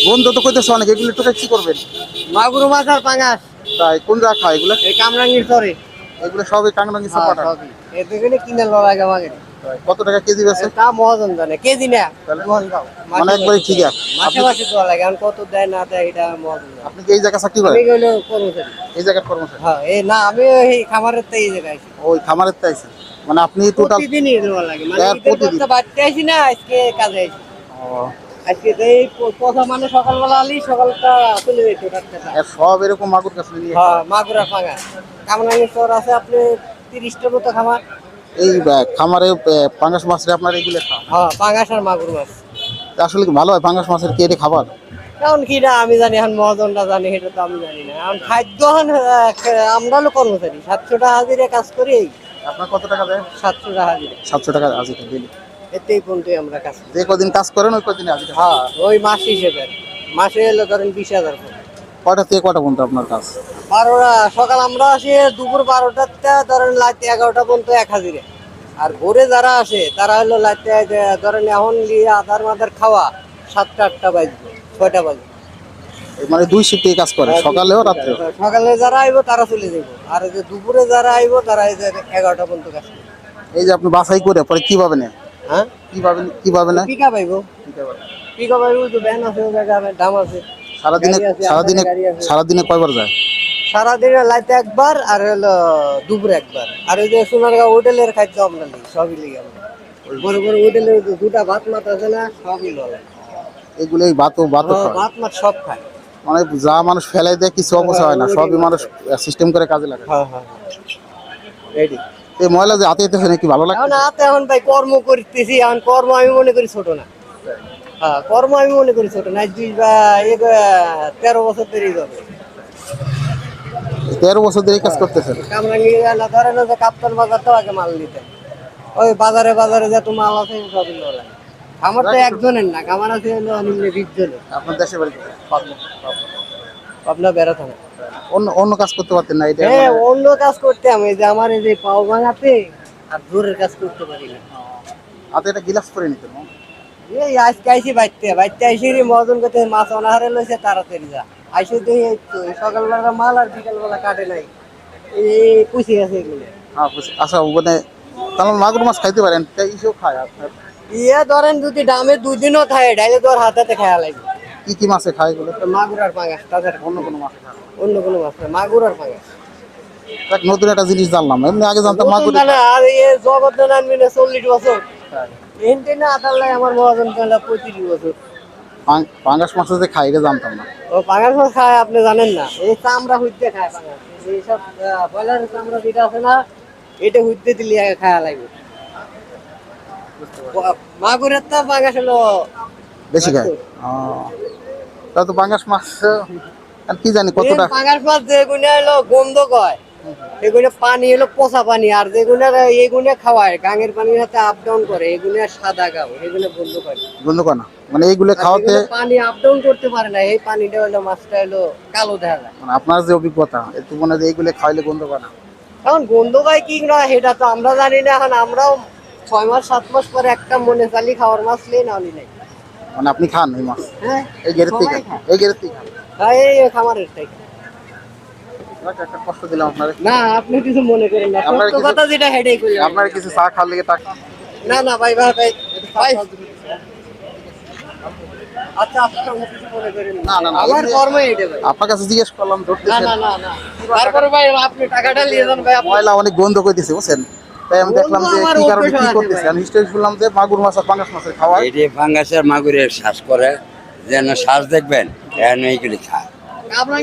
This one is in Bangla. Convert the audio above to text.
বন্ধু তো কইতেছে অনেক, এগুলো একটু কি করবেন? মাগুর মাছ আর পাঙাশ। তাই কোন জায়গা খায় এগুলো? এই কামরাঙ্গীর চরে। এগুলো সবই টাঙ্গারাঙ্গি হ্যাঁ, সাপাটা। সবই। এতে করে কিনে লওয়া লাগে আমাকে। কত টাকা কেজি বেচে? তা মহাজন জানে। কেজি না, তাহলে? মন দাও। মানে একবারই ঠিক আছে। মাসে মাসে দেওয়া লাগে। এখন কত দেয় না দেয় এটা মহাজন জানে। আপনি কি এই জায়গা চাকরি করেন? আমি হলো কর্মচারী। এই জায়গার কর্মচারী? হ্যাঁ, এই না আমি এই খামারের তো এই জায়গায় আছি। ওই খামারের তো আইছেন, মানে আপনি টোটাল প্রতিদিনই দেওয়া লাগে। মানে এর ঈদের প্রতিদিন? করতে বাড়তে আইছি না, আজকে কাজে আইছি। ও, আজকে তো এই কথা মানে সকালবেলা আলি সকালটা চলে যেত টাটকাটা। এর সব এরকম মাগুর কাছে নিয়ে হ্যাঁ, খায়? মাগুরা পাঙা। কামরাঙ্গীর চর আছে আপনি 30টার মতো খামার। এই খামারে পাঙ্গাস মাছের আপনার এগুলো খান? হ্যাঁ, পাঙাশ আর মাগুর মাছ। তা আসলে কি ভালো হয় পাঙ্গাস মাছের কি এটা খাবার? এখন কি না আমি জানি, এখন মহাজনটা জানি, সেটা তো আমি জানি না। এখন খাদ্য এখন আমরা হলো কর্মচারী, 700 টাকা হাজিরে কাজ করি। আপনার কত টাকা দেয়? 700 টাকা হাজিরে। 700 টাকা হাজিরা দিলে এতেই পর্যন্তই আমরা কাজ করি। যে কদিন কাজ করেন ওই কদিন হাজিরা? হ্যাঁ, ওই মাস হিসেবে। মাসে এলো ধরেন 20,000 করে। কয়টা থেকে কয়টা পর্যন্ত আপনার কাজ? 12টা সকাল আমরা আসি, দুপুর 12টাতে ধরেন রাতে 11টা পর্যন্ত এক হাজিরে। আর ভোরে যারা আসে তারা হলো রাতে ধরেন এখন আধার মাদার খাওয়া 7টা 8টা বাজবে, 6টা বাজবে। মানে দুই শিফটে কাজ করে, সকালেও রাত্রেও? সকালে যারা আইবো তারা চলে যাবো, আর এই যে দুপুরে যারা আইবো তারা এই যে 11টা পর্যন্ত কাজ করবে। এই যে আপনি বাছাই করে পরে কিভাবে নেন? হ্যাঁ, কিভাবে নেন? পিকা পাইবো, পিকা পাইবো, তো ভ্যান আছে, ওই জায়গায় দাম আছে। সারাদিনে গাড়ি আছে, সারাদিনে আমাদের গাড়ি আছে। সারাদিনে কয়বার যায়? সারাদিনে লাইতে একবার আর হলো দুপুরে একবার। আর ওই যে সোনারগাঁও হোটেলের খাদ্য আমরা নিই, সবই লিগে আমরা। বড় বড় হোটেলে দুটা ভাত মাছ আছে না, সবই লয়। এগুলো এই ভাতও খায়? ভাত মাছ সব খায়। মানে যা মানুষ ফেলাই দেয় কিছু অবস্থা হয় না, সবই মানুষ সিস্টেম করে কাজে লাগে। হ্যাঁ হ্যাঁ, রেডি। এই ময়লা যে হাতে যেতেছে নাকি ভালো লাগে? এখন হাতে এখন ভাই কর্ম করতেছি, এখন কর্ম আমি মনে করি ছোট না। হ্যাঁ, কর্ম আমি মনে করি ছোট না। 13 বছর পেরিয়ে যাবে। 13 বছর ধরে এই কাজ করতেছেন? কামরাঙ্গি না ধরেন যে কাপ্তান বাজার তো আগে মাল নিতে, ওই বাজারে বাজারে যত মাল আছে সবই লয়। আমার তো একজনের না, আমার আছে হলো নিম্নে 20 জনের। আপনার দেশে বাড়ি কোথায়? আপনার বেড়াতে না। অন্য অন্য কাজ করতে পারতেন না? এটা হ্যাঁ, অন্য কাজ করতে আমি, যে আমার এই যে পাও ভাঙাতে আর জোরের কাজ করতে পারি না। হাতে এটা গিলাস করে নিতেন? এই আজকে আইসি বাইতে বাইতে আইসি রে মহাজন করতে মাছ অনাহারে লইছে তাড়াতাড়ি যা। আইসি দেখি এই তো সকালবেলা মাল আর বিকালবেলা কাটে নাই, এই পুষে গেছে এগুলো। হ্যাঁ আচ্ছা, মানে তাহলে মাগুর মাছ খাইতে পারেন? এইসব খায় আপনার? ইয়ে ধরেন যদি ডামে 2 দিনও খায়, ডাইলে তো আর হাতে খাওয়া লাগবে। কি কি মাছে খায় এগুলো? মাগুর আর পাঙাশ, তাদের অন্য কোনো মাছে খায় না? অন্য কোনো মাছ না, মাগুর আর পাঙাশ। দেখ, নতুন একটা জিনিস জানলাম, এমনি আগে জানতাম মাগুর। নতুন না, আর এই জগৎ আনবি না 40 বছর, এনতে না আদালে আমার মহাজন কালা 35 বছর। পাঙ্গাস মাছ যে খায় এটা জানতাম না। ও পাঙাশ মাছ খায় আপনি জানেন না? এই চামড়া হইতে খায় পাঙাশ, এইসব বয়লারের চামড়া যেটা আছে না, এটা হইতে দিলে খাওয়া লাগবে। মাগুরের তো পাঙাশ হলো বেশি খায়? তা তো পাঙ্গাস মাছ আর কি জানি কতটা। পাঙাশ মাছ যেগুলো হলো গন্ধ কয়, এগুলো পানি হলো পচা পানি, আর যেগুলো এগুলো খাওয়ায় গাঙের পানির সাথে আপ ডাউন করে, এগুলো সাদা গাও, এগুলো বন্ধ করে। গন্ধ করে না? মানে এইগুলো খাওয়াতে পানি আপ ডাউন করতে পারে না, এই পানিটা হলো মাছটা হলো কালো দেখা যায়। মানে আপনার যে অভিজ্ঞতা, একটু মনে হয় এইগুলো খাইলে গন্ধ করে না? এখন গন্ধ পায় কি না সেটা তো আমরা জানি না। এখন আমরাও 6 মাস 7 মাস পরে একটা মনে চালি খাওয়ার মাছ নেই না নাই। মানে আপনি খান এই মাছ? হ্যাঁ, এই গেরের থেকে সবাই খান? খায়। এই গেরের থেকে খান? হ্যাঁ, এই খামারের থেকে। একটা কষ্ট দিলাম আপনার। না, আপনি কিছু মনে করেন না, আপনার সত্য কিছু- কথা যেটা হেডেই করি। আপনার কিছু চা খাওয়ার লেগে টাকা? না না ভাই ভাই ভাই ভাই। আচ্ছা, আপনার কিছু মনে করেন না, না, না, আমার কর্মই এটা ভাই। আপনার কাছে জিজ্ঞেস করলাম না ধরতেছেন। না না না, তারপরে ভাই আপনি টাকাটা নিয়ে যান ভাই। ময়লা অনেক গন্ধ করতেছে বুঝছেন, তাই আমি দেখলাম যে আমার কি কারণে অভ্যাস কি আছে করতেছে। ভাই। আমি হিস্ট্রি শুনলাম যে মাগুর মাছ আর পাঙ্গাস মাছের খাওয়ায়। এটি ফাঙ্গাসের মাগুরের শ্বাস করে, যেন শ্বাস দেখবেন, এন এইগুলি খায়। আপনার